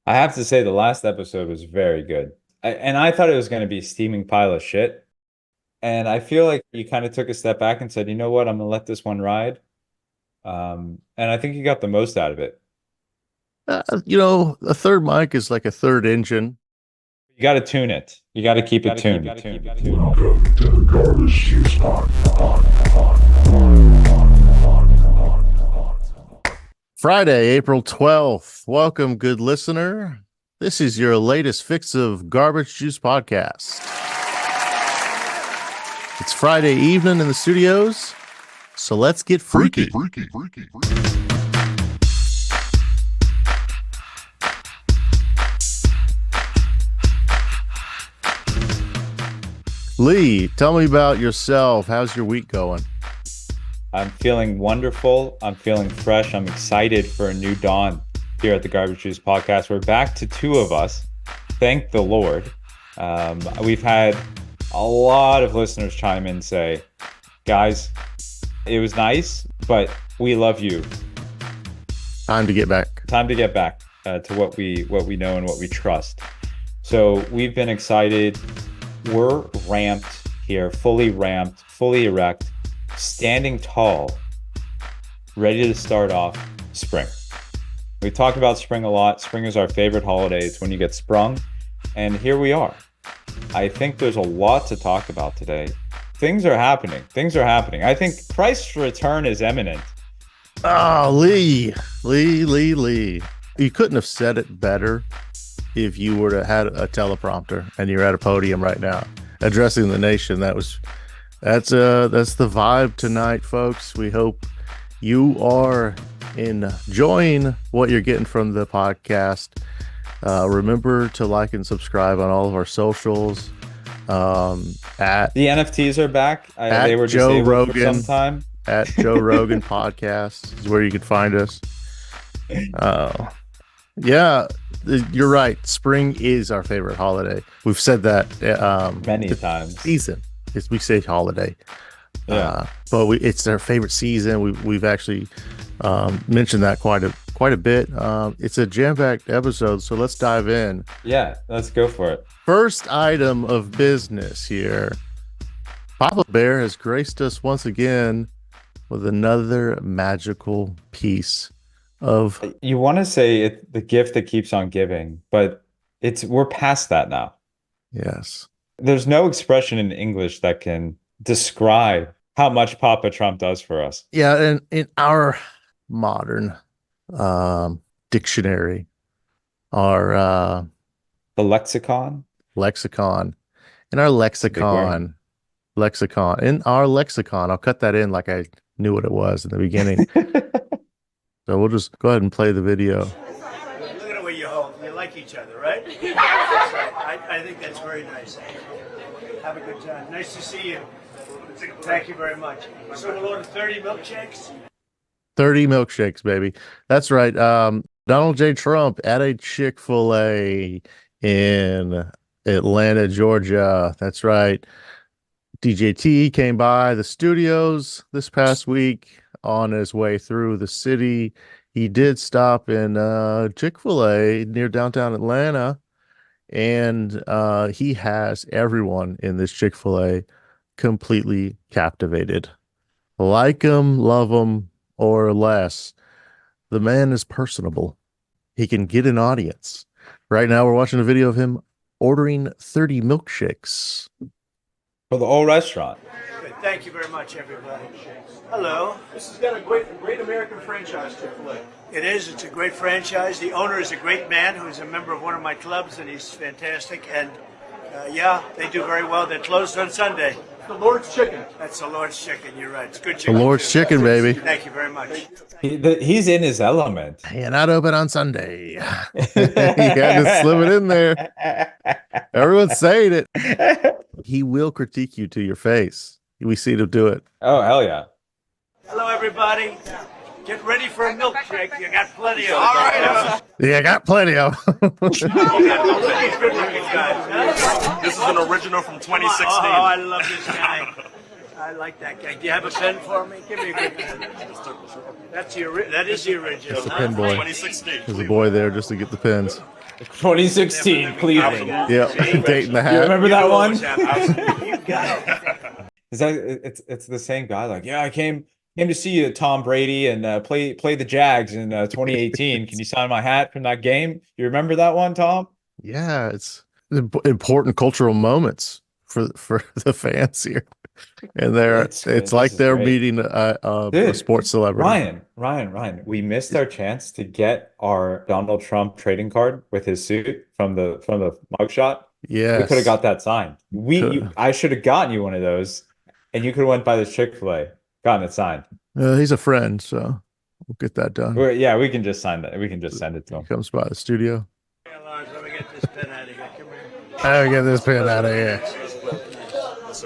I have to say the last episode was very good. And I thought it was going to be a steaming pile of shit. And I feel like you kind of took a step back and said, you know what, I'm going to let this one ride. And I think you got the most out of it. A third mic is like a third engine. You got to tune it. You got to keep it tuned. Welcome to the Garbage Juice Podcast. Friday, April 12th. Welcome, good listener. This is your latest fix of Garbage Juice Podcast. It's Friday evening in the studios, so let's get freaky. Lee, tell me about yourself. How's your week going? I'm feeling wonderful. I'm feeling fresh. I'm excited for a new dawn here at the Garbage Juice Podcast. We're back to two of us. Thank the Lord. We've had a lot of listeners chime in and say, guys, it was nice, but we love you. Time to get back. Time to get back to what we know and what we trust. So we've been excited. We're ramped here, fully ramped, fully erect, standing tall, ready to start off spring. We talked about spring a lot. Spring is our favorite holiday. It's when you get sprung. And here we are. I think there's a lot to talk about today. Things are happening. I think Christ's return is imminent. Oh, Lee. You couldn't have said it better if you were to had a teleprompter and you're at a podium right now addressing the nation. That's the vibe tonight, folks. We hope you are enjoying what you're getting from the podcast. Remember to like and subscribe on all of our socials. At the NFTs are back. They were Joe Rogan for some time. At Joe Rogan Podcast is where you can find us. Yeah, you're right. Spring is our favorite holiday. We've said that many times. Season, as we say, holiday. Yeah, but it's our favorite season. We've actually mentioned that quite a bit. It's a jam-packed episode, so let's dive in. Yeah, let's go for it. First item of business here. Papa Bear has graced us once again with another magical piece of. You want to say the gift that keeps on giving, but we're past that now. Yes. There's no expression in English that can describe how much Papa Trump does for us. Yeah, and in our modern dictionary, our the lexicon in our lexicon, I'll cut that in like I knew what it was in the beginning. So we'll just go ahead and play the video. Look at the way you hold. You like each other, right? I think that's very nice. Have a good time. Nice to see you. Thank you very much. So we'll order 30 milkshakes? 30 milkshakes, baby. That's right. Donald J. Trump at a Chick-fil-A in Atlanta, Georgia. That's right. DJT came by the studios this past week on his way through the city. He did stop in Chick-fil-A near downtown Atlanta, and he has everyone in this Chick-fil-A completely captivated. Like him, love him, or less, the man is personable. He can get an audience. Right now, we're watching a video of him ordering 30 milkshakes for the whole restaurant. Good. Thank you very much, everybody. Hello. This has got a great American franchise, Chick-fil-A. It is. It's a great franchise. The owner is a great man who's a member of one of my clubs, and he's fantastic. And yeah, they do very well. They're closed on Sunday. The Lord's Chicken. That's the Lord's Chicken. You're right. It's good chicken. The Lord's Chicken, baby. Thank you very much. He's in his element. You're not open on Sunday. You had to slip it in there. Everyone's saying it. He will critique you to your face. We see him do it. Oh, hell yeah. Hello, everybody. Get ready for a milkshake. You got plenty of them. All right. Yeah, I got plenty of them. These good-looking guys, huh? This is an original from 2016. Oh, I love this guy. I like that guy. Do you have a pen for me? Give me a good pen. That is the original. That's the pen boy. 2016. There's a boy there just to get the pins. 2016 Cleveland. Yep. Dating the You hat. remember that one? You got it. Is that it's the same guy? Like, yeah, I came to see you, Tom Brady, and play the Jags in 2018. Can you sign my hat from that game? You remember that one, Tom? Yeah, it's important cultural moments for the fans here, and It's it's this like is they're great. meeting a Dude, sports celebrity. Ryan. We missed our chance to get our Donald Trump trading card with his suit from the mugshot. We could have Yes, got that signed. Could- I should have gotten you one of those, and you could have went by the Chick-fil-A, gotten it signed. he's a friend, so we'll get that done. Yeah, we can just sign that. We can just send it to He him. comes by the studio. Hey, Lars, let me get this pen out of here. Come here. I get this pen out of here.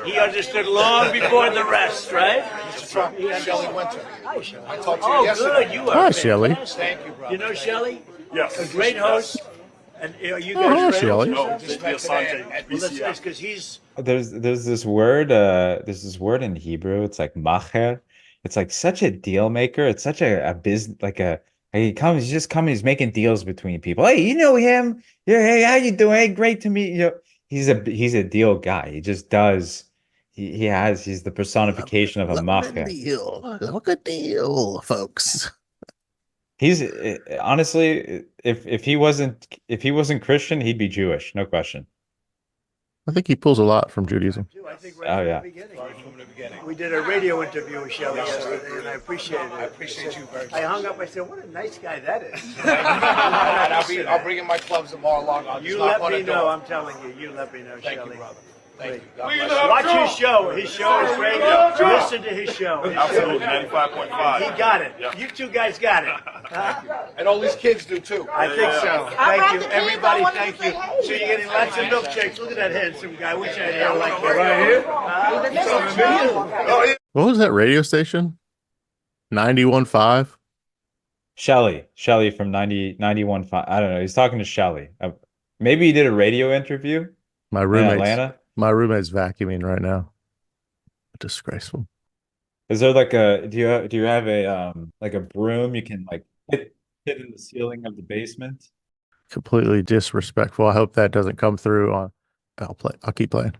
He understood long before the rest, right? Mr. Trump, Shelley Winter. Hi, Shelley. I talked to you Oh, yesterday. good. You are Hi, Shelley. fantastic. Thank you, brother. You know Shelley? Yes. A great host. And you Oh, guys hi, friends? Shelley. No, Just the met today Asante. at Well, that's BCF. nice because he's There's this word in Hebrew. It's like macher. It's like such a deal maker. It's such a business like a he's making deals between people. Hey, you know him? Yeah, hey, how you doing? Hey, great to meet you. He's a deal guy. He just does. He's the personification of a macher. Look at deal, folks. He's honestly, if he wasn't Christian, he'd be Jewish, no question. I think he pulls a lot from Judaism. I think right Oh, from yeah. the beginning. Right from the beginning. We did a radio interview with Shelley yesterday, and I appreciated it. I appreciate you very I much. hung up. I said, "What a nice guy that is." And I'll bring in my clubs tomorrow along. I'll You just let knock on me the door. know. I'm telling you. You let me know, Thank you, Shelley. brother. Thank you. God Great. bless you. Watch his show. His show is great. Listen to his show. Absolutely, 95.5. He got it. Yeah. You two guys got it. And all these kids do too. I think so. Thank you, everybody. Thank you. So you're getting lots of milkshakes. Look at that handsome guy. Wish I had hair like that. Right here. What was that radio station? 91.5. Shelley from 91.5. I don't know. He's talking to Shelley. Maybe he did a radio interview My in roommate's Atlanta. vacuuming right now. Disgraceful. Is there like do you have a like a broom you can like hit in the ceiling of the basement? Completely disrespectful. I hope that doesn't come through on. I'll keep playing.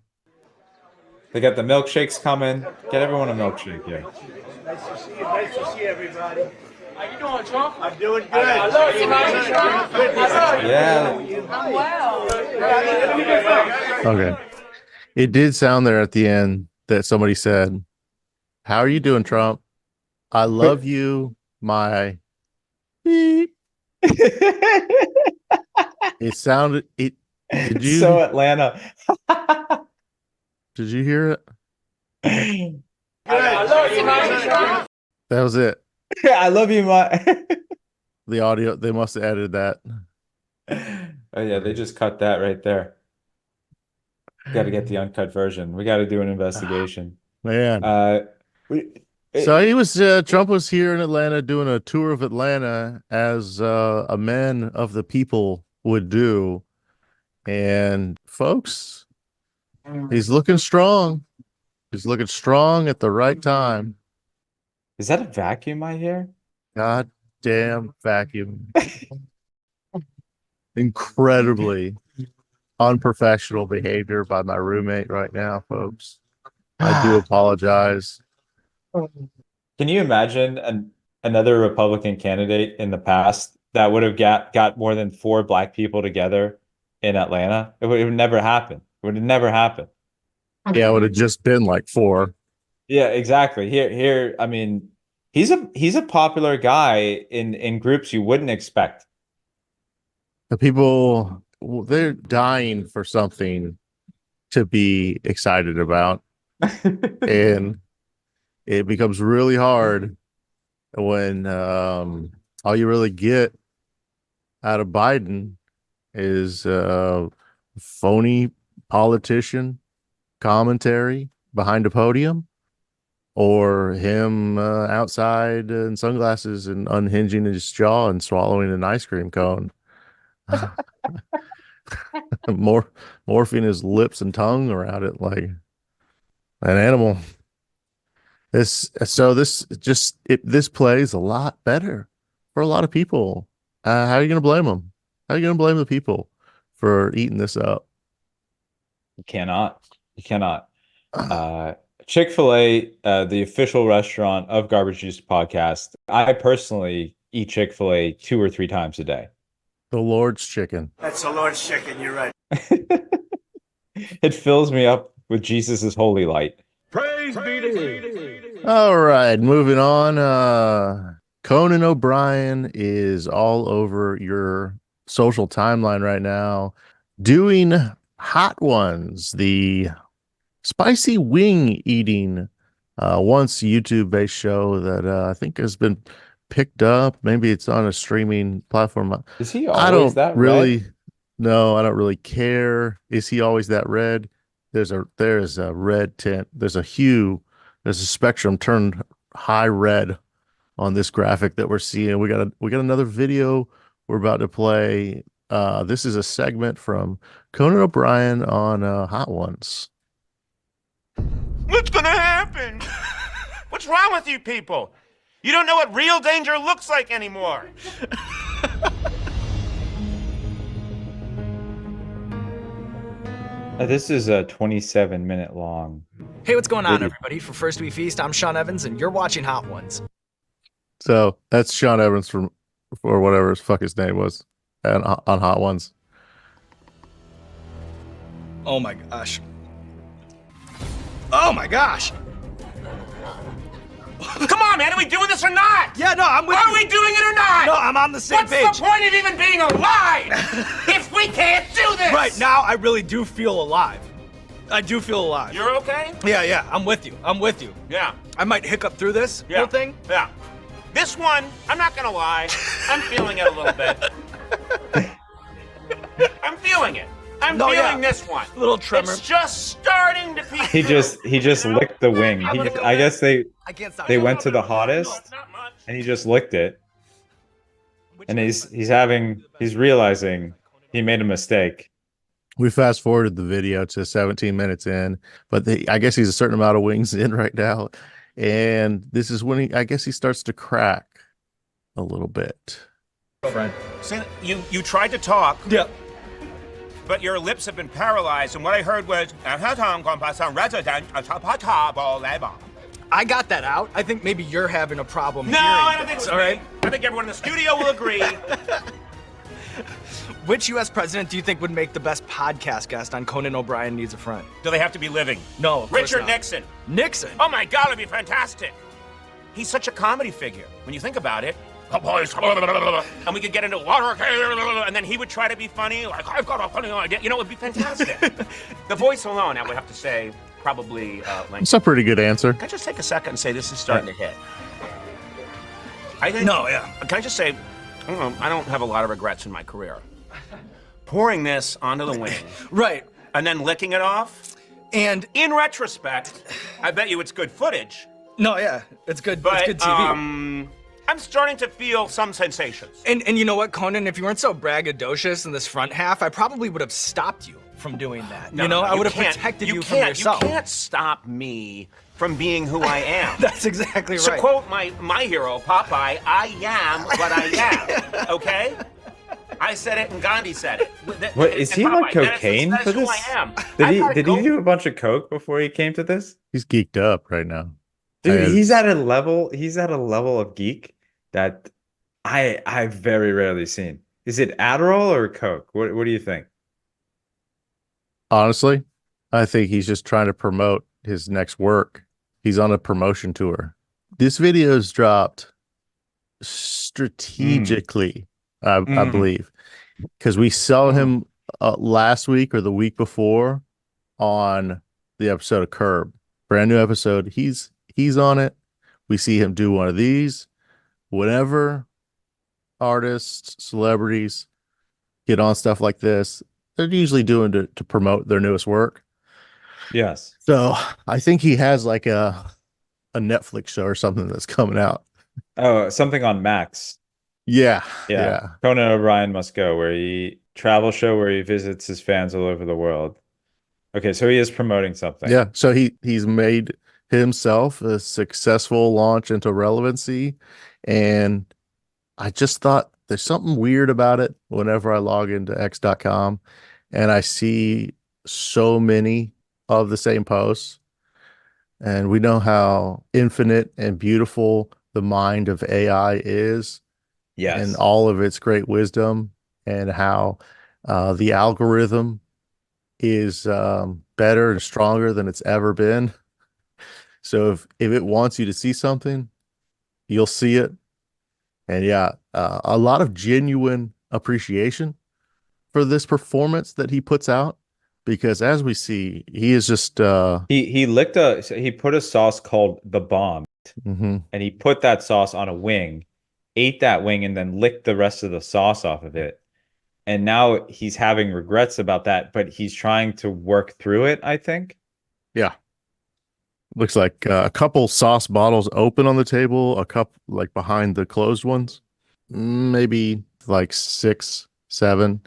They got the milkshakes coming. Get everyone a milkshake here. Nice to see you. Nice to see everybody. How you doing, Trump? I'm doing good. I love you, man. Yeah. Okay. It did sound there at the end that somebody said, "How are you doing, Trump? I love you, my beep." It sounded it. Did you So Atlanta. did you hear it? I love you, man. That was it. I love you, my. The audio. They must have edited that. Oh yeah, they just cut that right there. Got to get the uncut version. We got to do an investigation. Man. We, So he was Trump was here in Atlanta doing a tour of Atlanta as a man of the people would do. And folks, he's looking strong. He's looking strong at the right time. is that a vacuum I hear? God damn vacuum. Incredibly unprofessional behavior by my roommate right now, folks. I do apologize. Can you imagine another Republican candidate in the past that would have got more than 4 black people together in Atlanta? It would never happen. It would have never happened. Yeah, it would have just been like 4. Yeah, exactly. Here, I mean, he's a popular guy in groups you wouldn't expect. The people, they're dying for something to be excited about. And it becomes really hard when all you really get out of Biden is phony politician commentary behind a podium, or him outside in sunglasses and unhinging his jaw and swallowing an ice cream cone. Morphing his lips and tongue around it like an animal. This plays a lot better for a lot of people. How are you going to blame them? How are you going to blame the people for eating this up? You cannot. You cannot. Chick-fil-A, the official restaurant of Garbage Juice Podcast. I personally eat Chick-fil-A 2 or 3 times a day. The Lord's chicken. That's the Lord's chicken. You're right. It fills me up with Jesus's holy light. Praise be to Him. All right, moving on. Conan O'Brien is all over your social timeline right now doing Hot Ones, the spicy wing eating once YouTube-based show that I think has been picked up. Maybe it's on a streaming platform. Is he I always don't that really red? No, I don't really care. Is he always that red? There's a red tint. There's a hue. There's a spectrum turned high red on this graphic that we're seeing. We got another video we're about to play. This is a segment from Conan O'Brien on Hot Ones. What's gonna happen? What's wrong with you people? You don't know what real danger looks like anymore. This is a 27-minute long. Hey, what's going on, Video. everybody? For First We Feast, I'm Sean Evans, and you're watching Hot Ones. So that's Sean Evans for whatever his fuck his name was on Hot Ones. Oh my gosh. Oh my gosh. Come on, man, are we doing this or not? Yeah, no, I'm with Are you. we doing it or not? No, I'm on the same What's page. the point of even being alive if we can't do this? Right now, I really do feel alive. I do feel alive. You're okay? Yeah, I'm with you. I'm with you. Yeah. I might hiccup through this Yeah. whole thing. Yeah. This one, I'm not gonna lie, I'm feeling it a little bit. I'm feeling it. I'm No, feeling yeah. this one. A little tremor. It's just starting to peek He just licked the wing. I guess I can't stop. they went to the hottest Not much. and he just licked it. And he's realizing he made a mistake. We fast forwarded the video to 17 minutes in, but I guess he's a certain amount of wings in right now. And this is when I guess he starts to crack a little bit. See, you tried to talk, Yeah. but your lips have been paralyzed, and what I heard was I got that out. I think maybe you're having a problem No, hearing I don't think this, so. all right? I think everyone in the studio will agree. Which U.S. president do you think would make the best podcast guest on Conan O'Brien Needs a Friend? Do they have to be living? No, of course Richard not. Nixon. Nixon? Oh my God, it'd be fantastic. He's such a comedy figure when you think about it. And we could get into water, and then he would try to be funny, like, I've got a funny idea. You know, it would be fantastic. The voice alone, I would have to say, probably It's a pretty good answer. Can I just take a second and say this is starting to hit? I think. No, yeah. Can I just say, I don't have a lot of regrets in my career. Pouring this onto the wing Right. and then licking it off. And In retrospect, I bet you it's good footage. no, yeah, it's good. But it's good TV. I'm starting to feel some sensations. And you know what, Conan? If you weren't so braggadocious in this front half, I probably would have stopped you from doing that. I would have protected you from yourself. You can't stop me from being who I am. That's exactly So right. quote my hero, Popeye, I am what I am, okay? I said it and Gandhi said it. What is he on cocaine that for is who this? I am. Did he do a bunch of coke before he came to this? He's geeked up right now. Dude, And he's at a level of geek that I've very rarely seen. Is it Adderall or Coke? What do you think? honestly, I think he's just trying to promote his next work. He's on a promotion tour. This video is dropped strategically, I believe, because we saw him last week or the week before on the episode of Curb. Brand new episode. He's on it. We see him do one of these. Whenever artists, celebrities get on stuff like this, they're usually doing to promote their newest work. Yes. So I think he has like a Netflix show or something that's coming out. Oh, something on Max. Yeah. Conan O'Brien Must Go, where he travel show where he visits his fans all over the world. Okay, so he is promoting something. Yeah. So he's made himself a successful launch into relevancy. And I just thought there's something weird about it whenever I log into x.com and I see so many of the same posts. And we know how infinite and beautiful the mind of AI is. Yes. And all of its great wisdom, and how the algorithm is better and stronger than it's ever been. So if it wants you to see something, you'll see it. And yeah, a lot of genuine appreciation for this performance that he puts out, because as we see, he is just he put a sauce called the bomb, mhm. and he put that sauce on a wing, ate that wing, and then licked the rest of the sauce off of it. And now he's having regrets about that, but he's trying to work through it, I think. Yeah. Looks like a couple sauce bottles open on the table, a couple like behind the closed ones, maybe like 6, 7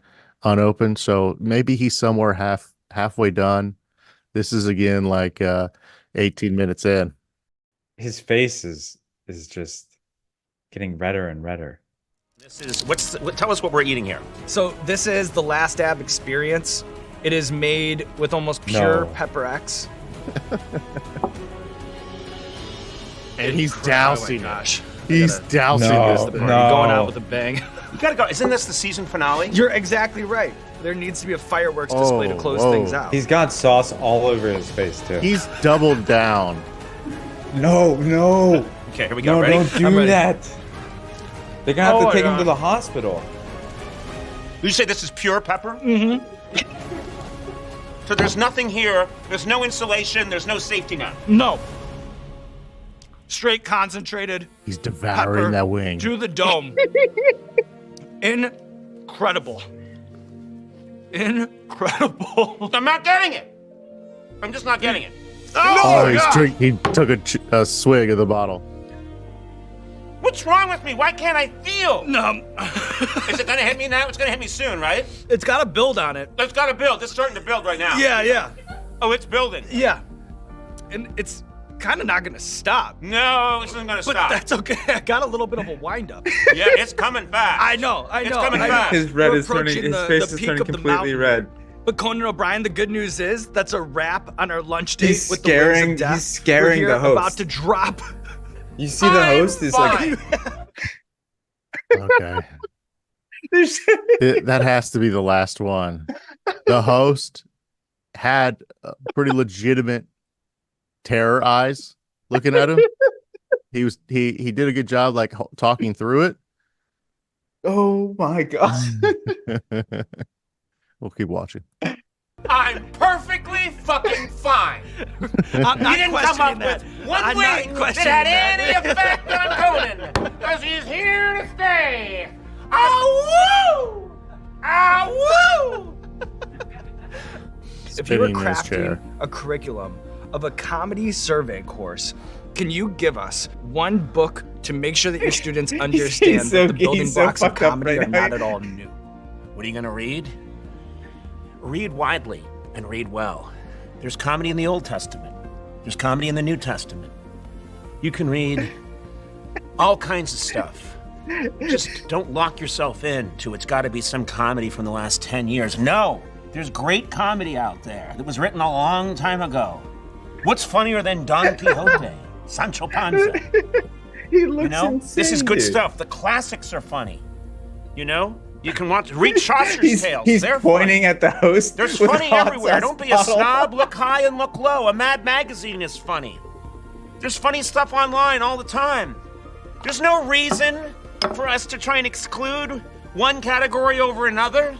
unopened. So maybe he's somewhere halfway done. This is again like 18 minutes in. His face is just getting redder and redder. This is tell us what we're eating here. So this is the Last Dab experience. It is made with almost pure Pepper X. And he's dousing. Oh my gosh. He's dousing this. Going out with a bang. You gotta go. Isn't this the season finale? You're exactly right. There needs to be a fireworks display to close things out. He's got sauce all over his face too. He's doubled down. No. Okay, here we go. No, Ready? don't do that. They're gonna have to take him to the hospital. You say this is pure pepper? Mm-hmm. So there's nothing here. There's no insulation. There's no safety net. No. Straight concentrated. He's devouring pepper that wing. to the dome. Incredible. Incredible. I'm not getting it. I'm just not getting it. He took a swig of the bottle. What's wrong with me? Why can't I feel? No. Is it gonna hit me now? It's gonna hit me soon, right? It's got a build on it. It's gotta build. It's starting to build right now. Yeah. Oh, it's building. Yeah. And it's kind of not gonna stop. No, this isn't gonna But stop. that's okay. I got a little bit of a wind up. Yeah, it's coming fast. I know. It's coming fast. His We're face approaching is peak turning of the completely mountain. red. But Conan O'Brien, the good news is that's a wrap on our lunch date He's with scaring- the wings of death. he's scaring We're the here host. about to drop. You see the host is like Okay. That has to be the last one. The host had pretty legitimate terror eyes looking at him. He did a good job like talking through it. oh my god. We'll keep watching. I'm perfectly fucking fine. I'm not You didn't come up questioning that. with one I'm not wing that questioning had that. any effect on Conan, because he's here to stay. Oh woo! Oh woo! If you were Spinning in his chair. crafting a curriculum of a comedy survey course, can you give us one book to make sure that your students understand so- that the building he's so blocks of fucked up comedy right are now. not at all new? What are you gonna read? Read widely and read well. There's comedy in the Old Testament. There's comedy in the New Testament. You can read all kinds of stuff. Just don't lock yourself in to it's got to be some comedy from the last 10 years. No, there's great comedy out there that was written a long time ago. What's funnier than Don Quixote, Sancho Panza? He looks You know, insane, this is good dude. stuff. The classics are funny. You know, you can read Chaucer's tales. He's They're pointing funny. at the host. There's with funny a hot everywhere. sauce Don't be a bottle. snob. Look high and look low. A Mad Magazine is funny. There's funny stuff online all the time. There's no reason for us to try and exclude one category over another.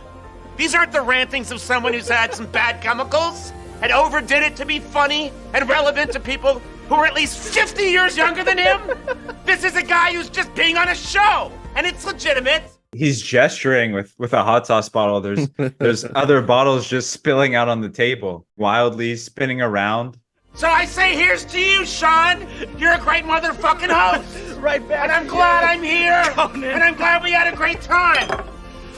These aren't the rantings of someone who's had some bad chemicals and overdid it to be funny and relevant to people who are at least 50 years younger than him. This is a guy who's just being on a show, and it's legitimate. He's gesturing with a hot sauce bottle. There's other bottles just spilling out on the table, wildly spinning around. So I say here's to you, Sean. You're a great motherfucking host. Right back. And I'm glad I'm here. Conan. And I'm glad we had a great time.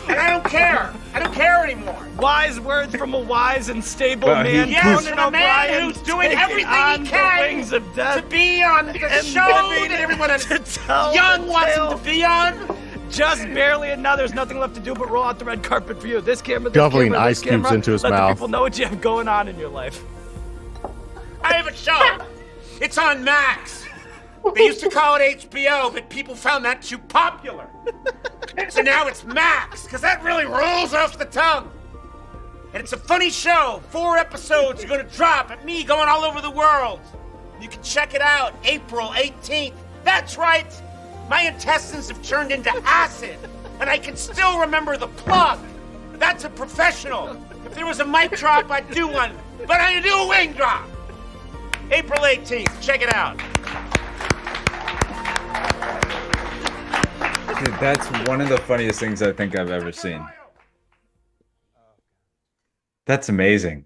And I don't care. I don't care anymore. Wise words from a wise and stable Well, man. he- Yes, Conan from a man O'Brien who's doing taking everything on he the can wings of death to be on the and show living that everyone to tell young the wants tale. him to be on. Just barely, and now there's nothing left to do but roll out the red carpet for you. This camera, this Shoveling camera, this ice cubes camera. into his Let mouth. the people know what you have going on in your life. I have a show. It's on Max. They used to call it HBO, but people found that too popular. So now it's Max, because that really rolls off the tongue. And it's a funny show. 4 episodes are going to drop at me going all over the world. You can check it out April 18th. That's right. My intestines have turned into acid, and I can still remember the plug. That's a professional. If there was a mic drop, I'd do one. But I do a wing drop. April 18th. Check it out. Dude, that's one of the funniest things I think I've ever seen. That's amazing.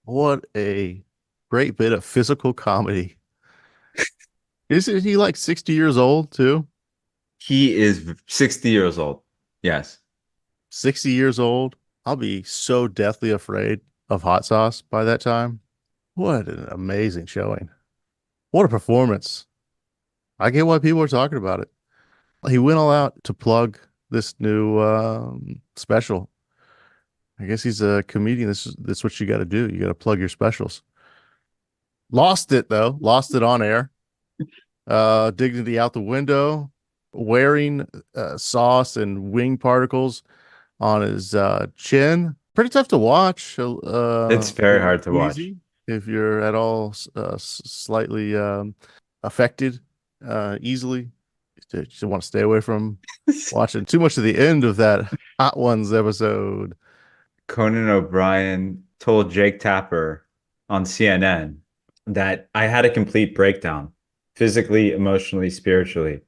What a great bit of physical comedy. Isn't he like 60 years old too? He is 60 years old. Yes. 60 years old. I'll be so deathly afraid of hot sauce by that time. What an amazing showing. What a performance. I get why people are talking about it. He went all out to plug this new special. I guess he's a comedian. That's what you got to do. You got to plug your specials. Lost it though. Lost it on air. Dignity out the window. Wearing sauce and wing particles on his chin. Pretty tough to watch. It's very hard to watch. If you're at all slightly affected easily. You just want to stay away from watching too much of the end of that Hot Ones episode. Conan O'Brien told Jake Tapper on CNN that I had a complete breakdown, physically, emotionally, spiritually.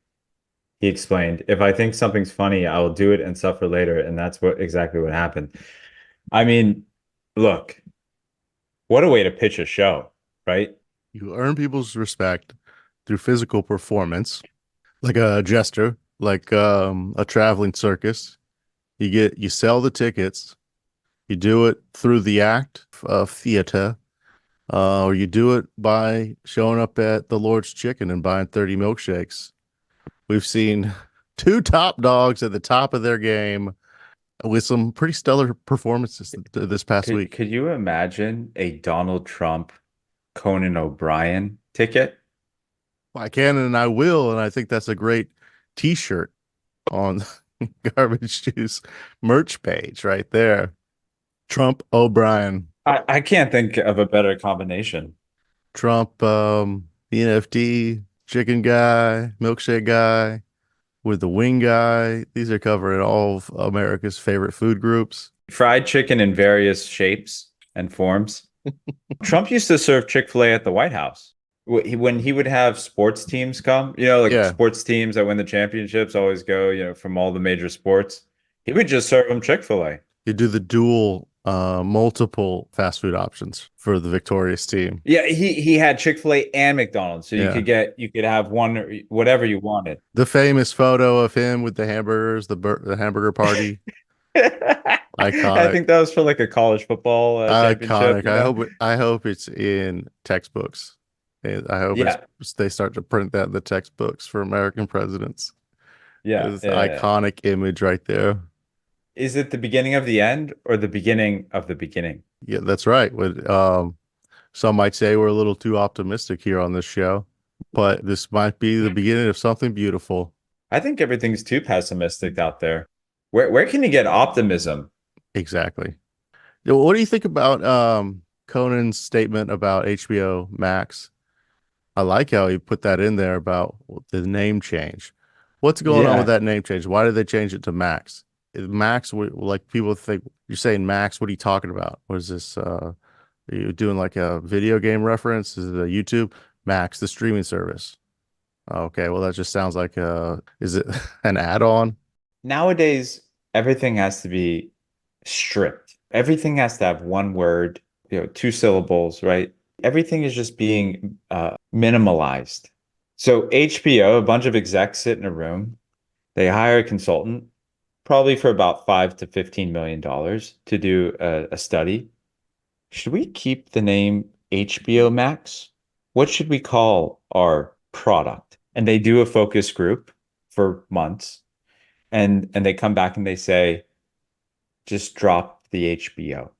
He explained, if I think something's funny, I will do it and suffer later. And that's exactly what happened. I mean, look, what a way to pitch a show, right? You earn people's respect through physical performance, like a jester, like a traveling circus. You sell the tickets. You do it through the act of theater, or you do it by showing up at the Lord's Chicken and buying 30 milkshakes. We've seen 2 top dogs at the top of their game with some pretty stellar performances this past week. Could you imagine a Donald Trump, Conan O'Brien ticket? I can and I will, and I think that's a great T-shirt on Garbage Juice merch page right there. Trump O'Brien. I can't think of a better combination. Trump, NFT, chicken guy, milkshake guy, with the wing guy. These are covering all of America's favorite food groups. Fried chicken in various shapes and forms. Trump used to serve Chick-fil-A at the White House. When he would have sports teams come, sports teams that win the championships always go, from all the major sports. He would just serve them Chick-fil-A. You do the dual multiple fast food options for the victorious team. Yeah, he had Chick-fil-A and McDonald's, so you could have one, whatever you wanted. The famous photo of him with the hamburgers, the hamburger party. Iconic. I think that was for like a college football championship. Iconic. I hope it's in textbooks. I hope they start to print that in the textbooks for American presidents. Iconic image right there. Is it the beginning of the end or the beginning of the beginning? Yeah, that's right. Some might say we're a little too optimistic here on this show, but this might be the beginning of something beautiful. I think everything's too pessimistic out there. Where can you get optimism? Exactly. What do you think about Conan's statement about HBO Max? I like how he put that in there about the name change. What's going on with that name change? Why did they change it to Max? Max, like people think you're saying Max. What are you talking about? What is this? Are you doing like a video game reference? Is it a YouTube? Max, the streaming service. Okay, well that just sounds like is it an add-on? Nowadays, Everything has to be stripped. Everything has to have one word, 2 syllables, right? Everything is just being minimalized. So HBO, a bunch of execs sit in a room. They hire a consultant, probably for about $5 to $15 million to do a study. Should we keep the name HBO Max? What should we call our product? And they do a focus group for months. and they come back and they say, just drop the HBO.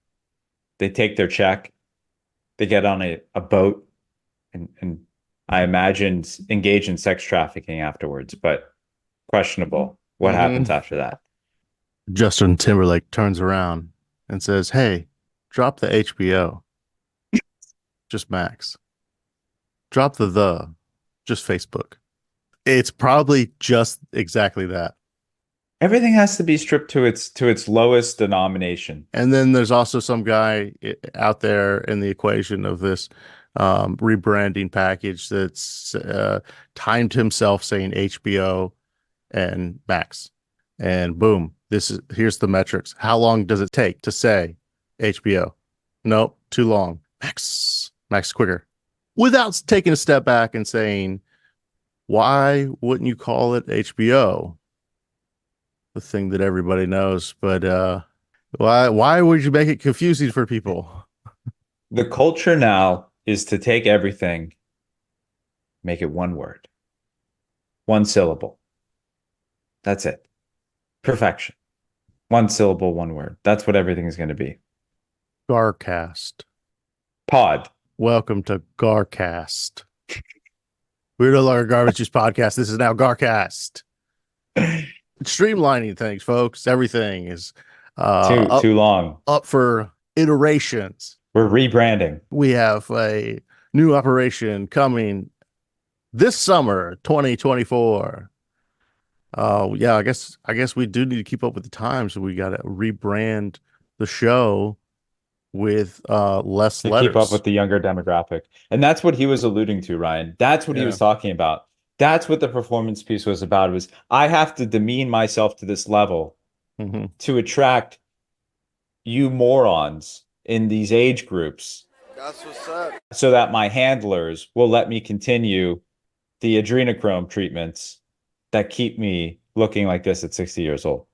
They take their check, they get on a boat, and I imagine engage in sex trafficking afterwards, but questionable. What happens after that? Justin Timberlake turns around and says, "Hey, drop the HBO. Just Max. Drop the just Facebook." It's probably just exactly that. Everything has to be stripped to its lowest denomination. And then there's also some guy out there in the equation of this rebranding package that's timed himself saying HBO and Max. And boom, here's the metrics. How long does it take to say HBO? Nope, too long. Max quicker. Without taking a step back and saying, why wouldn't you call it HBO? The thing that everybody knows, but why would you make it confusing for people? The culture now is to take everything, make it one word, one syllable. That's it. Perfection. One syllable, one word. That's what everything is going to be. Garcast. Pod. Welcome to Garcast. We're no longer Garbage Juice Podcast. This is now Garcast. Streamlining things, folks. Everything is too long. Up for iterations. We're rebranding. We have a new operation coming this summer, 2024. Yeah, I guess we do need to keep up with the times. So we got to rebrand the show with less letters. Keep up with the younger demographic. And that's what he was alluding to, Ryan. That's what he was talking about. That's what the performance piece was about. It was, I have to demean myself to this level to attract you morons in these age groups. That's what's up. So that my handlers will let me continue the adrenochrome treatments that keep me looking like this at 60 years old.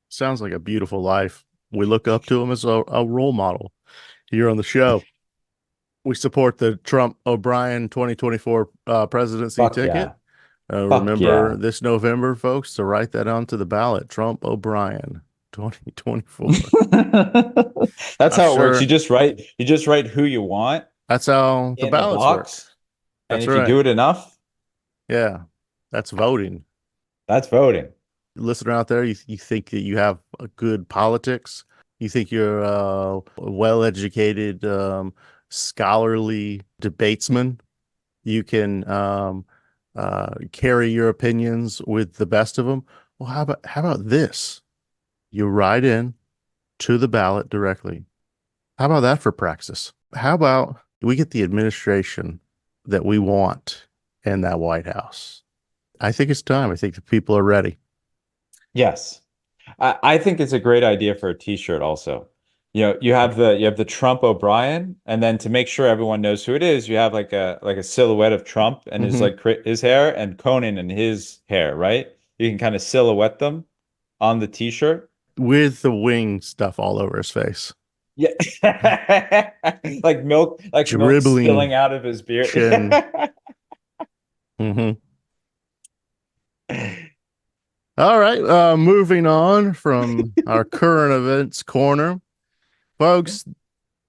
Sounds like a beautiful life. We look up to him as a role model here on the show. We support the Trump O'Brien 2024 presidency ticket. Yeah. Remember this November, folks, to write that onto the ballot. Trump O'Brien 2024. That's how it works. You just write who you want. That's how the ballots work. And if you do it enough, that's voting. That's voting. Listener out there, you think that you have a good politics? You think you're a well-educated, scholarly debatesman? You can carry your opinions with the best of them? Well, how about this? You write in to the ballot directly. How about that for praxis? How about we get the administration that we want in that White House? I think it's time. I think the people are ready. Yes. I think it's a great idea for a t-shirt also. You have the Trump O'Brien, and then to make sure everyone knows who it is, you have like a silhouette of Trump and his hair, and Conan and his hair, right? You can kind of silhouette them on the t-shirt with the wing stuff all over his face. Yeah. like milk spilling out of his beard. All right, moving on from our current events corner. Folks,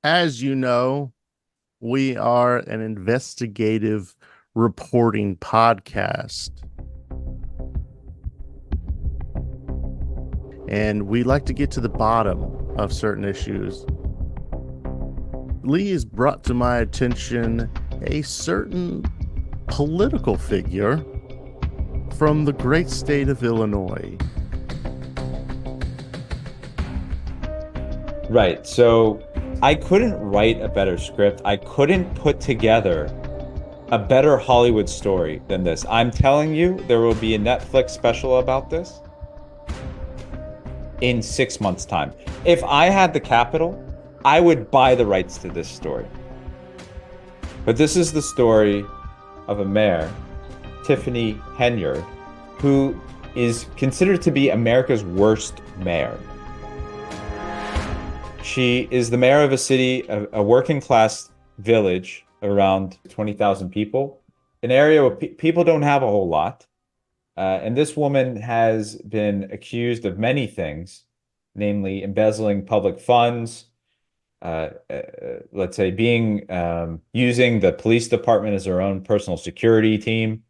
as you know, we are an investigative reporting podcast. And we like to get to the bottom of certain issues. Lee has brought to my attention a certain political figure from the great state of Illinois. Right. So I couldn't write a better script. I couldn't put together a better Hollywood story than this. I'm telling you, there will be a Netflix special about this in 6 months' time. If I had the capital, I would buy the rights to this story. But this is the story of a mayor, Tiffany Henyard, who is considered to be America's worst mayor. She is the mayor of a city, a working class village, around 20,000 people, an area where people don't have a whole lot. And this woman has been accused of many things, namely embezzling public funds, let's say being using the police department as her own personal security team,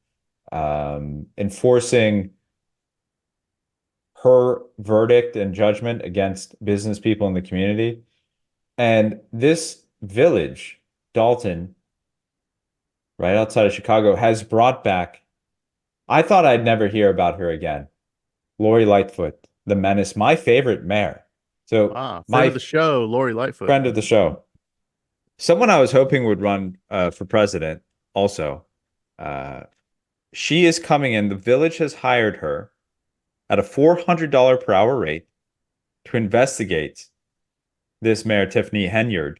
enforcing her verdict and judgment against business people in the community. And this village, Dalton, right outside of Chicago, has brought back, I thought I'd never hear about her again, Lori Lightfoot, the menace, my favorite mayor. So friend of the show, Lori Lightfoot. Friend of the show. Someone I was hoping would run for president also. She is coming in. The village has hired her at a $400 per hour rate to investigate this Mayor Tiffany Henyard,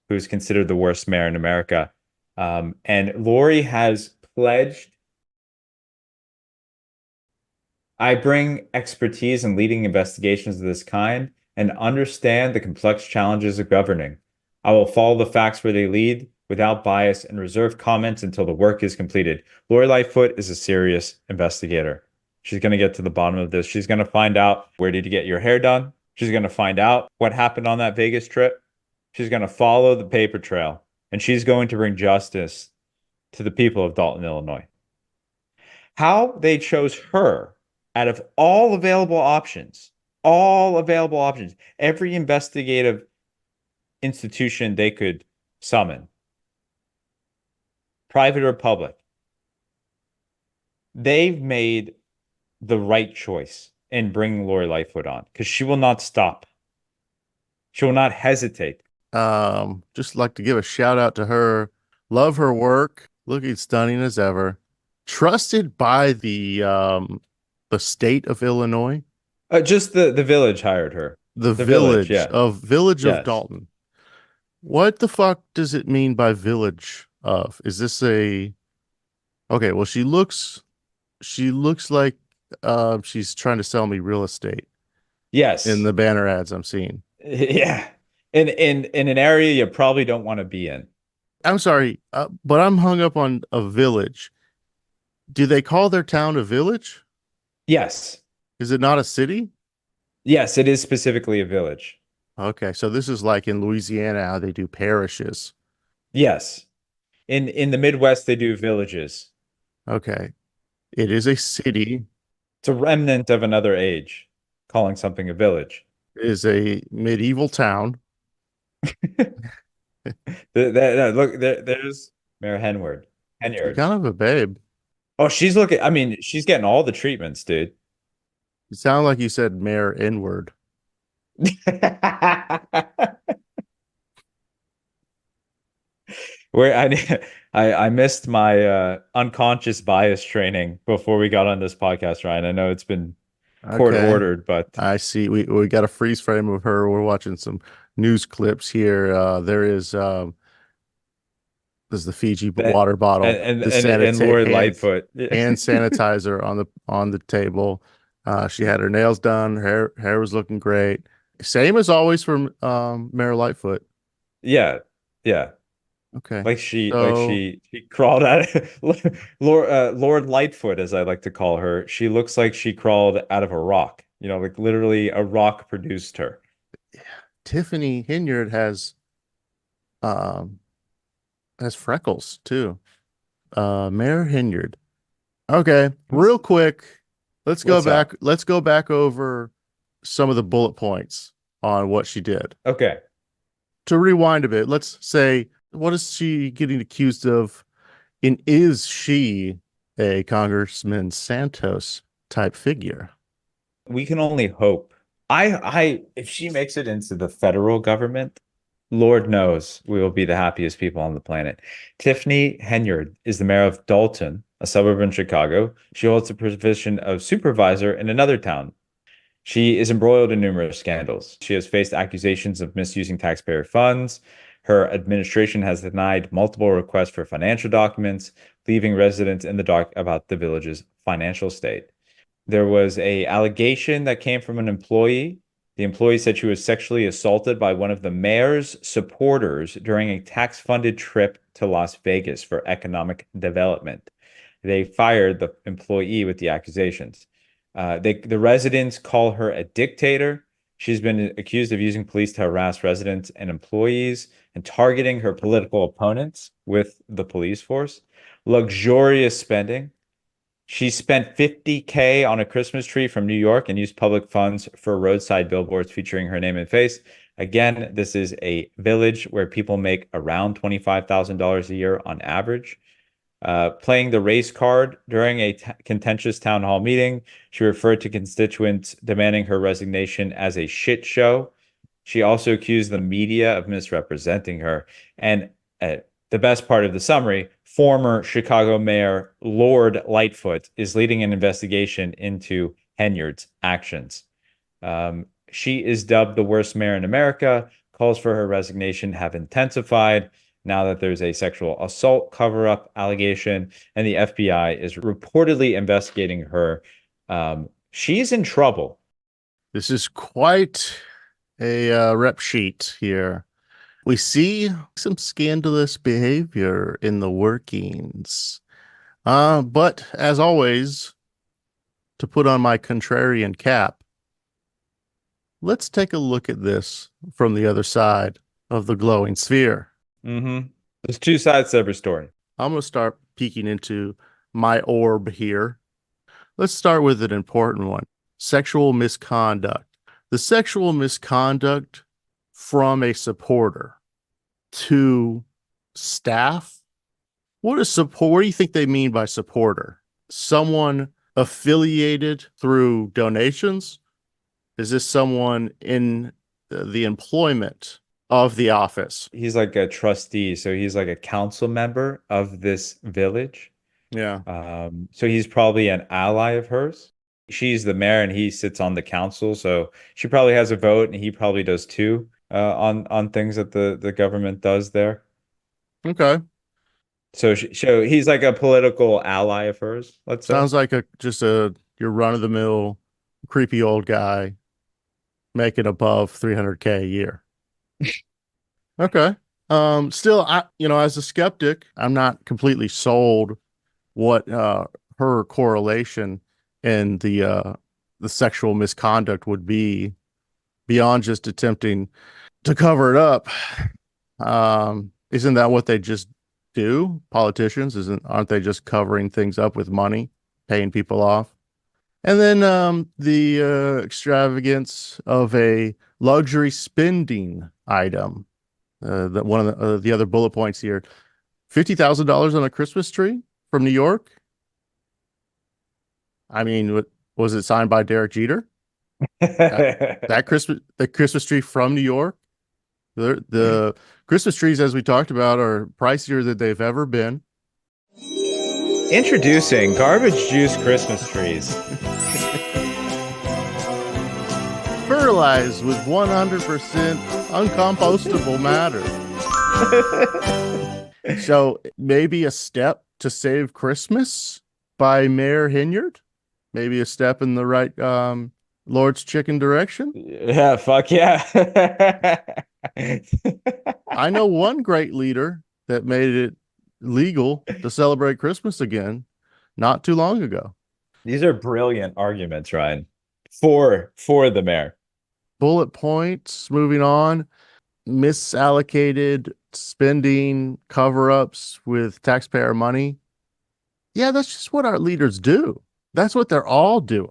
who's considered the worst mayor in America. And Lori has pledged, I bring expertise in leading investigations of this kind and understand the complex challenges of governing. I will follow the facts where they lead without bias and reserve comments until the work is completed. Lori Lightfoot is a serious investigator. She's going to get to the bottom of this. She's going to find out, where did you get your hair done? She's going to find out what happened on that Vegas trip. She's going to follow the paper trail, and she's going to bring justice to the people of Dalton, Illinois. How they chose her out of all available options, every investigative institution they could summon, private or public, they've made the right choice in bringing Lori Lightfoot on, because she will not stop. She will not hesitate. Just like to give a shout out to her. Love her work. Looking stunning as ever. Trusted by the state of Illinois. Just the village hired her. The village yeah. of Dalton. What the fuck does it mean by village of? Is this a okay? Well, she looks like she's trying to sell me real estate. Yes, in the banner ads I'm seeing. Yeah, in an area you probably don't want to be in. I'm sorry, but I'm hung up on a village. Do they call their town a village? Yes. Is it not a city? Yes, it is specifically a village. Okay, so this is like in Louisiana how they do parishes. Yes. In the Midwest they do villages. Okay. It is a city. It's a remnant of another age, calling something a village. It is a medieval town. Look, there's Mayor Henyard. You're kind of a babe. Oh, she's looking, I mean, she's getting all the treatments, dude. You sound like you said Mayor N-word. Where I missed my unconscious bias training before we got on this podcast, Ryan. I know it's been court ordered, but I see we got a freeze frame of her. We're watching some news clips here. There's the Fiji water bottle and Lori Lightfoot hand sanitizer on the table. She had her nails done. Her hair was looking great. Same as always from Mayor Lightfoot. Yeah. Okay. Like she crawled out of Lord Lightfoot, as I like to call her. She looks like she crawled out of a rock. You know, like literally a rock produced her. Tiffany Henyard has freckles too. Mayor Henyard. Okay, real quick. Let's go back over some of the bullet points on what she did. Okay. To rewind a bit, let's say, what is she getting accused of? And is she a Congressman Santos type figure? We can only hope. If she makes it into the federal government, Lord knows we will be the happiest people on the planet. Tiffany Henyard is the mayor of Dalton, a suburb in Chicago. She holds the position of supervisor in another town. She is embroiled in numerous scandals. She has faced accusations of misusing taxpayer funds. Her administration has denied multiple requests for financial documents, leaving residents in the dark about the village's financial state. There was an allegation that came from an employee. The employee said she was sexually assaulted by one of the mayor's supporters during a tax-funded trip to Las Vegas for economic development. they fired the employee with the accusations. The residents call her a dictator. She's been accused of using police to harass residents and employees and targeting her political opponents with the police force. Luxurious spending. She spent $50K on a Christmas tree from New York and used public funds for roadside billboards featuring her name and face. Again, this is a village where people make around $25,000 a year on average. Playing the race card during a contentious town hall meeting, she referred to constituents demanding her resignation as a shit show. She also accused the media of misrepresenting her. And the best part of the summary, former Chicago Mayor Lord Lightfoot is leading an investigation into Henyard's actions. She is dubbed the worst mayor in America. Calls for her resignation have intensified now that there's a sexual assault cover-up allegation, and the FBI is reportedly investigating her. She's in trouble. This is quite a rep sheet here. We see some scandalous behavior in the workings. But as always, to put on my contrarian cap, let's take a look at this from the other side of the glowing sphere. There's two sides to every story. I'm going to start peeking into my orb here. Let's start with an important one. Sexual misconduct. The sexual misconduct from a supporter to staff. What do you think they mean by supporter? Someone affiliated through donations? Is this someone in the employment of the office? He's like a trustee, so he's like a council member of this village. Yeah. So he's probably an ally of hers. She's the mayor and he sits on the council, so she probably has a vote, and he probably does too, on things that the government does there. Okay. So he's like a political ally of hers, let's say. Sounds like your run-of-the-mill creepy old guy making above 300K a year. Okay. Still, as a skeptic, I'm not completely sold what her correlation in the sexual misconduct would be beyond just attempting to cover it up. Isn't that what they just do? Politicians, aren't they just covering things up with money, paying people off? And then the extravagance of a luxury spending item. That one of the other bullet points here, $50,000 on a Christmas tree from New York. I mean, was it signed by Derek Jeter? the Christmas tree from New York. The Christmas trees, as we talked about, are pricier than they've ever been. Introducing garbage juice Christmas trees. Fertilized with 100% uncompostable matter. So maybe a step to save Christmas by Mayor Henyard? Maybe a step in the right Lord's Chicken direction? Yeah, fuck yeah. I know one great leader that made it legal to celebrate Christmas again not too long ago. These are brilliant arguments, Ryan, for the mayor. Bullet points, moving on. Misallocated spending, cover-ups with taxpayer money. Yeah, that's just what our leaders do. That's what they're all doing.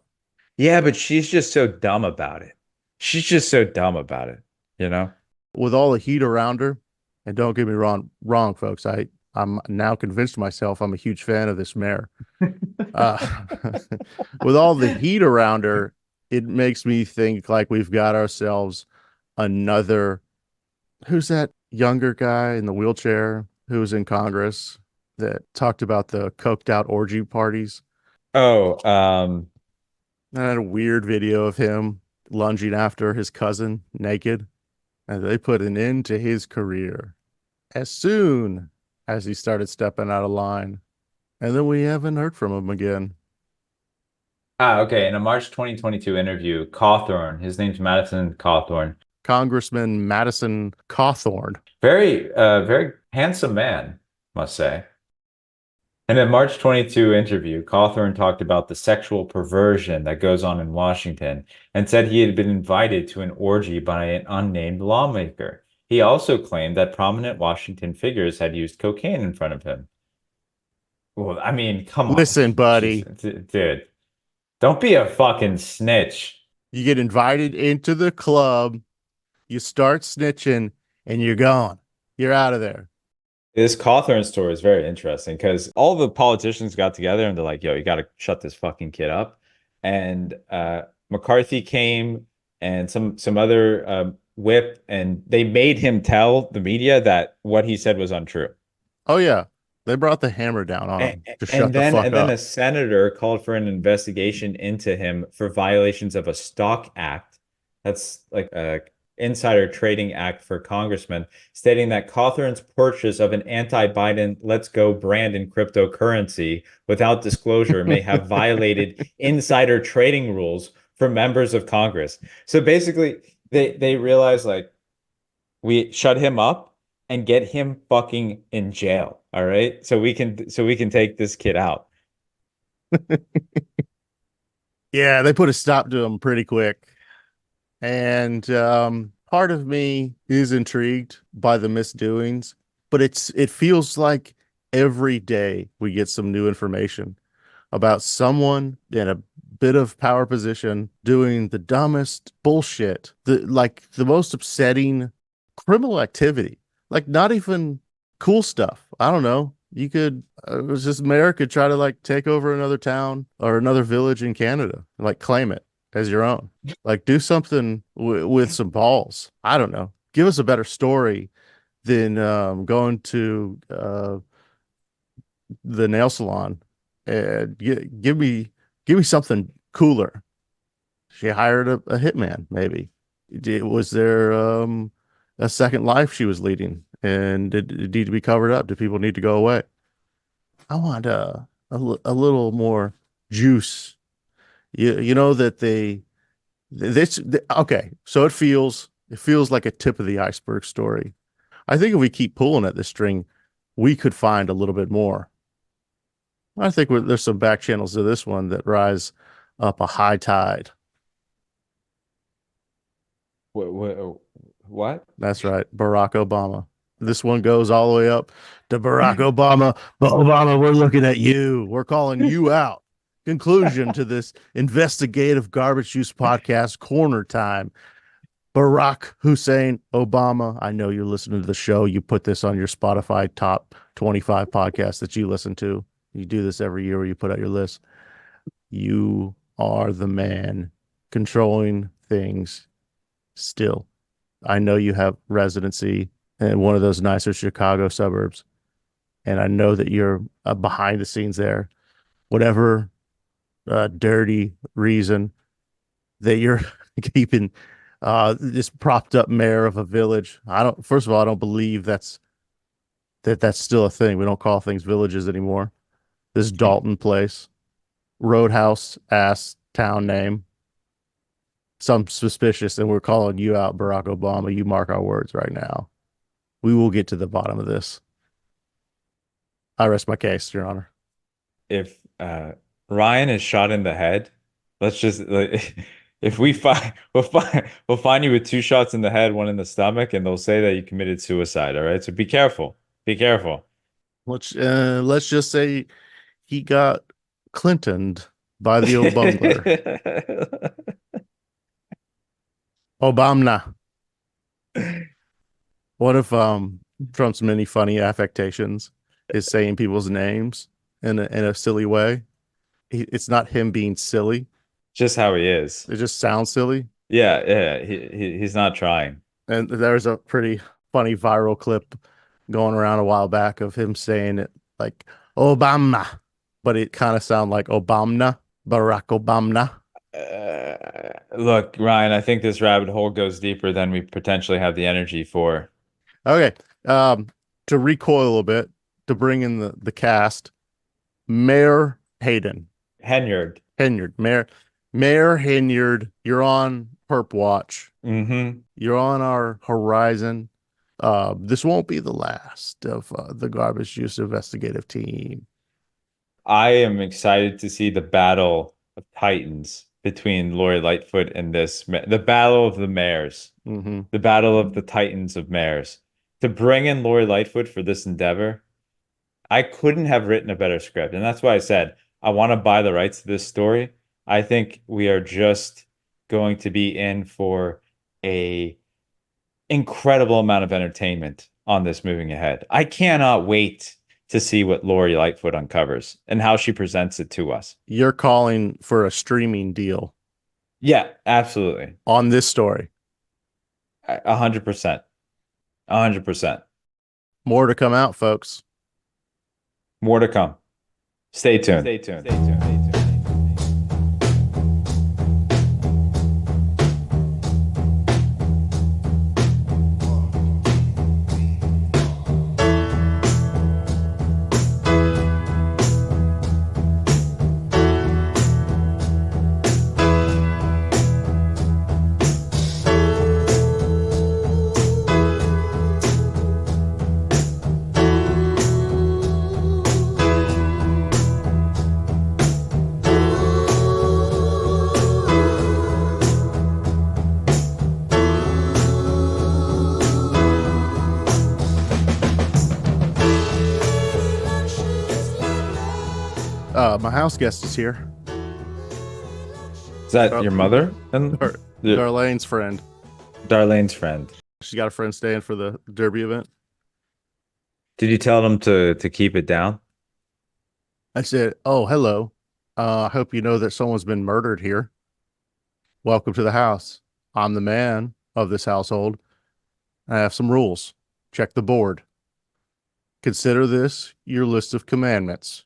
Yeah, but she's just so dumb about it. She's just so dumb about it, you know? With all the heat around her, and don't get me wrong, folks, I'm now convinced myself I'm a huge fan of this mayor. With all the heat around her, it makes me think like we've got ourselves another. Who's that younger guy in the wheelchair who was in Congress that talked about the coked out orgy parties? Oh, I had a weird video of him lunging after his cousin naked, and they put an end to his career as soon as he started stepping out of line. And then we haven't heard from him again. Okay. In a March 2022 interview, Cawthorn, his name's Madison Cawthorn. Congressman Madison Cawthorn. Very handsome man, must say. In a March 22 interview, Cawthorn talked about the sexual perversion that goes on in Washington and said he had been invited to an orgy by an unnamed lawmaker. He also claimed that prominent Washington figures had used cocaine in front of him. Well, I mean, come on. Listen, buddy. Dude, don't be a fucking snitch. You get invited into the club, you start snitching, and you're gone. You're out of there. This Cawthorn story is very interesting because all the politicians got together and they're like, yo, you got to shut this fucking kid up. And McCarthy came and some other whip, and they made him tell the media that what he said was untrue. Oh, yeah. They brought the hammer down on him to shut the fuck up. And then a senator called for an investigation into him for violations of a stock act. That's like a insider trading act for congressmen, stating that Cawthorn's purchase of an anti-Biden Let's Go brand in cryptocurrency without disclosure may have violated insider trading rules for members of Congress. So basically, they realized, like, we shut him up and get him fucking in jail. All right. So we can take this kid out. Yeah, they put a stop to him pretty quick. And part of me is intrigued by the misdoings, but it feels like every day we get some new information about someone in a bit of power position doing the dumbest bullshit, the most upsetting criminal activity. Like, not even cool stuff. I don't know. You could, it was just mayor could try to like take over another town or another village in Canada, like claim it as your own. Like, do something with some balls. I don't know. Give us a better story than going to the nail salon. And give me something cooler. She hired a hitman, maybe. Was there a second life she was leading, and did it need to be covered up? Do people need to go away? I want a little more juice. You know that okay. So it feels like a tip of the iceberg story. I think if we keep pulling at this string, we could find a little bit more. I think there's some back channels to this one that rise up a high tide. What? That's right. Barack Obama. This one goes all the way up to Barack Obama. But Obama, we're looking at you. We're calling you out. Conclusion to this investigative garbage juice podcast, Corner Time. Barack Hussein Obama, I know you're listening to the show. You put this on your Spotify top 25 podcasts that you listen to. You do this every year where you put out your list. You are the man controlling things still. I know you have residency in one of those nicer Chicago suburbs, and I know that you're behind the scenes there. Whatever dirty reason that you're keeping this propped up mayor of a village. First of all, I don't believe that's still a thing. We don't call things villages anymore. This Dalton place, roadhouse ass town name. Some suspicious, and we're calling you out, Barack Obama. You mark our words right now. We will get to the bottom of this. I rest my case, Your Honor. If Ryan is shot in the head, let's just if we'll find you with 2 shots in the head, 1 in the stomach, and they'll say that you committed suicide. All right, so be careful. Be careful. Let's just say he got Clintoned by the Obama. Obama. One of Trump's many funny affectations is saying people's names in a silly way. It's not him being silly. Just how he is. It just sounds silly. Yeah. He's not trying. And there's a pretty funny viral clip going around a while back of him saying it like Obama, but it kind of sounds like Obama, Barack Obama. Look, Ryan, I think this rabbit hole goes deeper than we potentially have the energy for. Okay. To recoil a bit, to bring in the cast, Mayor Henyard. Mayor Henyard, you're on Perp Watch. Mm-hmm. You're on our horizon. This won't be the last of the Garbage Juice investigative team. I am excited to see the battle of titans between Lori Lightfoot and the battle of the mayors, the battle of the titans of mayors. To bring in Lori Lightfoot for this endeavor, I couldn't have written a better script. And that's why I said I want to buy the rights to this story. I think we are just going to be in for a incredible amount of entertainment on this moving ahead. I cannot wait to see what Lori Lightfoot uncovers and how she presents it to us. You're calling for a streaming deal Yeah, absolutely. on this story. 100%. 100%. More to come out, folks. More to come. Stay tuned. Stay tuned. Stay tuned. Stay tuned. My house guest is here. Is that your mother and Darlene's friend. Darlene's friend? She's got a friend staying for the Derby event. Did you tell them to keep it down? I said, "Oh, hello. I hope you know that someone's been murdered here. Welcome to the house. I'm the man of this household. I have some rules. Check the board. Consider this your list of commandments.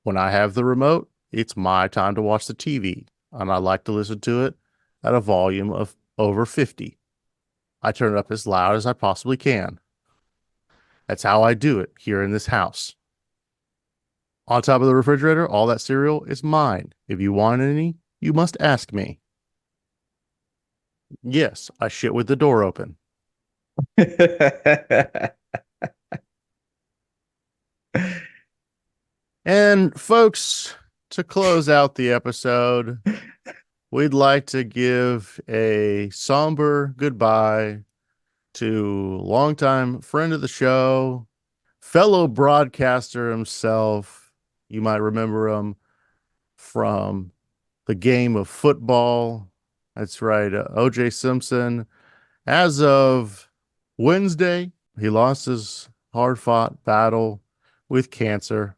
When I have the remote, it's my time to watch the TV, and I like to listen to it at a volume of over 50. I turn it up as loud as I possibly can. That's how I do it here in this house. On top of the refrigerator, all that cereal is mine. If you want any, you must ask me. Yes, I shit with the door open." And folks, to close out the episode, we'd like to give a somber goodbye to longtime friend of the show, fellow broadcaster himself. You might remember him from the game of football. That's right, O.J. Simpson. As of Wednesday, he lost his hard-fought battle with cancer.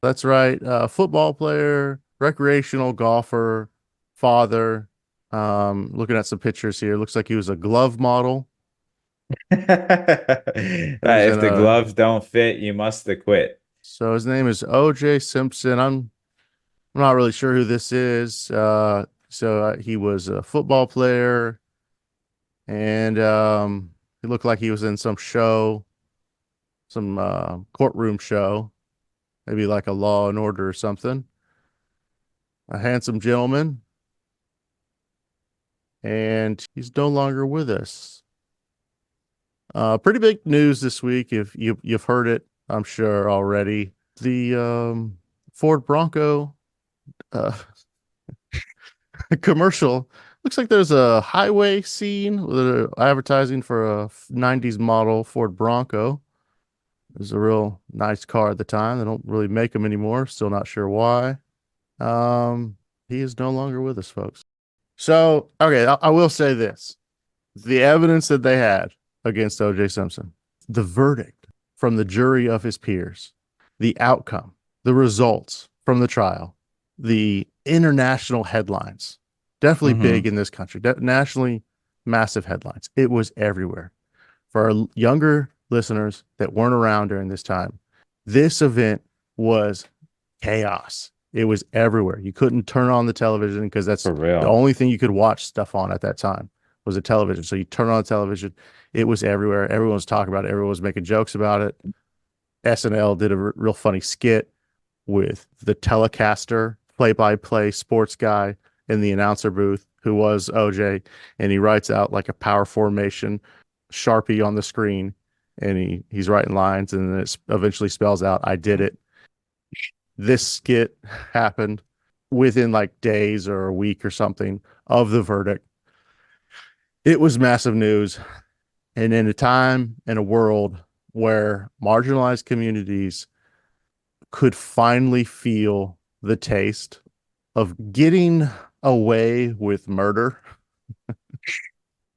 That's right. Football player, recreational golfer, father. Looking at some pictures here. Looks like he was a glove model. If the gloves don't fit, you must have quit. So his name is O.J. Simpson. I'm not really sure who this is. So he was a football player, and he looked like he was in some show, some courtroom show. Maybe like a Law and Order or something. A handsome gentleman. And he's no longer with us. Pretty big news this week, if you've heard it, I'm sure already. The Ford Bronco commercial. Looks like there's a highway scene with advertising for a 90s model Ford Bronco. It was a real nice car at the time. They don't really make them anymore. Still not sure why. He is no longer with us, folks. So, okay, I will say this. The evidence that they had against O.J. Simpson, the verdict from the jury of his peers, the outcome, the results from the trial, the international headlines, definitely big in this country, nationally massive headlines. It was everywhere. For our younger listeners that weren't around during this time, this event was chaos. It was everywhere. You couldn't turn on the television because that's the only thing you could watch stuff on at that time was a television. So you turn on the television, it was everywhere. Everyone was talking about it. Everyone was making jokes about it. SNL did a real funny skit with the telecaster, play-by-play sports guy in the announcer booth who was OJ, and he writes out like a power formation Sharpie on the screen, and he's writing lines, and then it eventually spells out, "I did it." this skit happened within like days or a week or something of the verdict. It was massive news. And in a time and a world where marginalized communities could finally feel the taste of getting away with murder,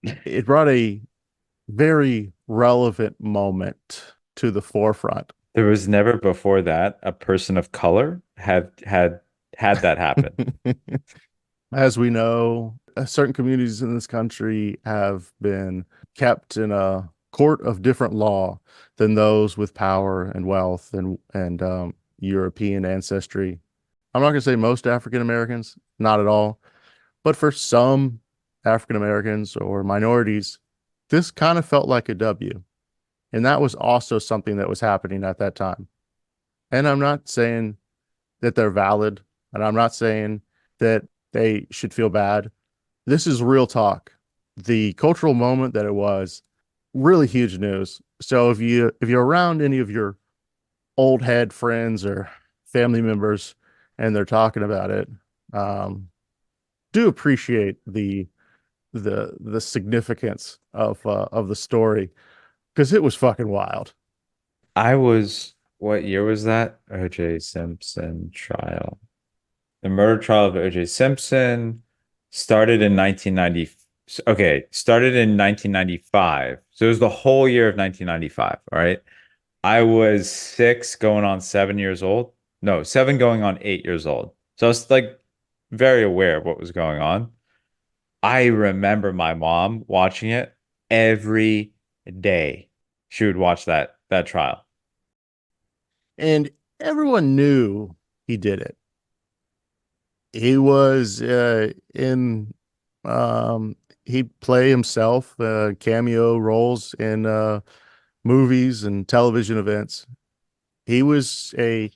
it brought a very relevant moment to the forefront. There was never before that a person of color had that happen. As we know, certain communities in this country have been kept in a court of different law than those with power and wealth and European ancestry. I'm not going to say most African Americans, not at all, but for some African Americans or minorities, this kind of felt like a W. And that was also something that was happening at that time. And I'm not saying that they're valid, and I'm not saying that they should feel bad. This is real talk. The cultural moment that it was, really huge news. So if you're around any of your old head friends or family members and they're talking about it, do appreciate the significance of the story, because it was fucking wild. What year was that? O.J. Simpson trial. The murder trial of O.J. Simpson started in 1990. Okay, started in 1995. So it was the whole year of 1995. All right. I was 6 going on 7 years old. No, 7 going on 8 years old. So I was like very aware of what was going on. I remember my mom watching it every day. She would watch that trial. And everyone knew he did it. He was he'd play himself, cameo roles in movies and television events. He was a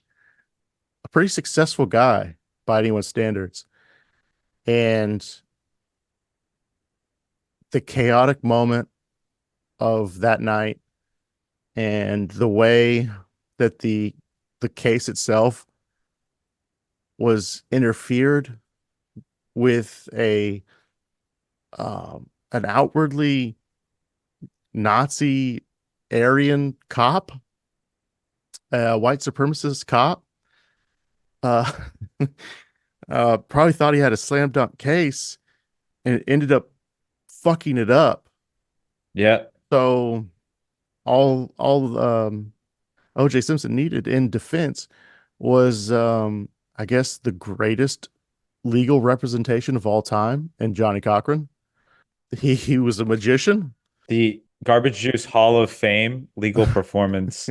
pretty successful guy by anyone's standards. And the chaotic moment of that night and the way that the case itself was interfered with an outwardly Nazi Aryan cop, white supremacist cop, probably thought he had a slam dunk case and ended up fucking it up. Yeah. So all O.J. Simpson needed in defense was, I guess, the greatest legal representation of all time in Johnny Cochran. He was a magician. The Garbage Juice Hall of Fame legal performance,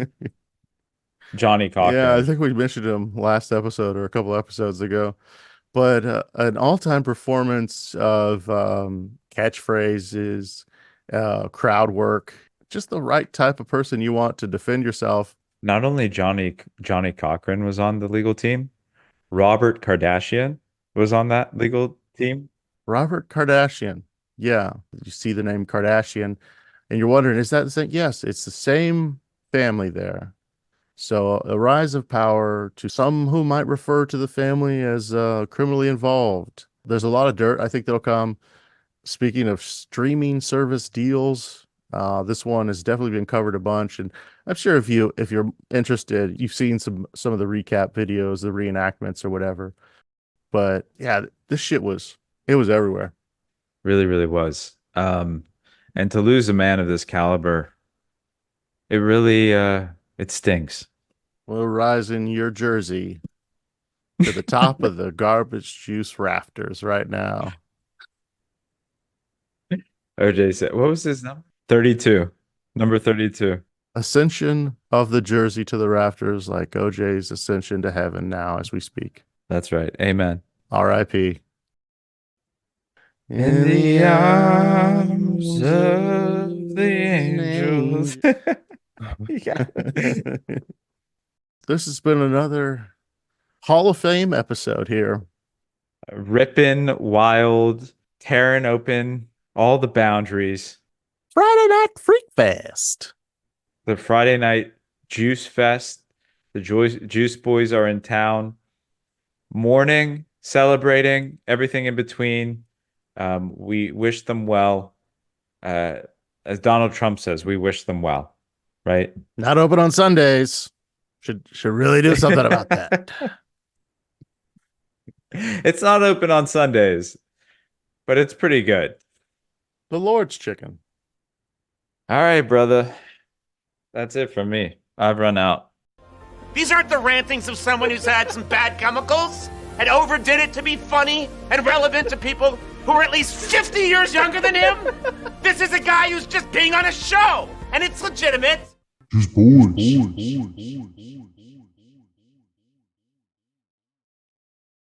Johnny Cochran. Yeah, I think we mentioned him last episode or a couple episodes ago. But an all-time performance of catchphrases, crowd work, just the right type of person you want to defend yourself. Not only Johnny Cochran was on the legal team, Robert Kardashian was on that legal team. Robert Kardashian. Yeah, you see the name Kardashian and you're wondering, is that the same? Yes, it's the same family there. So a rise of power to some who might refer to the family as criminally involved. There's a lot of dirt, I think, that'll come. Speaking of streaming service deals, this one has definitely been covered a bunch, and I'm sure if you're interested, you've seen some of the recap videos, the reenactments or whatever. But yeah, this shit was everywhere. Really, really was. And to lose a man of this caliber, it really it stings. We'll rise in your jersey to the top of the garbage juice rafters right now. OJ said, what was his number? 32. Number 32. Ascension of the jersey to the rafters, like OJ's ascension to heaven now as we speak. That's right. Amen. R.I.P. In the arms of the angels. Yeah. This has been another Hall of Fame episode here. Ripping, wild, tearing open all the boundaries. Friday Night Freak Fest. The Friday Night Juice Fest The Juice Boys are in town, mourning, celebrating, everything in between. We wish them well. As Donald Trump says, we wish them well, right? Not open on Sundays. Should really do something about that. It's not open on Sundays, but it's pretty good. The Lord's chicken. All right, brother. That's it from me. I've run out. These aren't the rantings of someone who's had some bad chemicals and overdid it to be funny and relevant to people who are at least 50 years younger than him. This is a guy who's just being on a show, and it's legitimate. Just boys.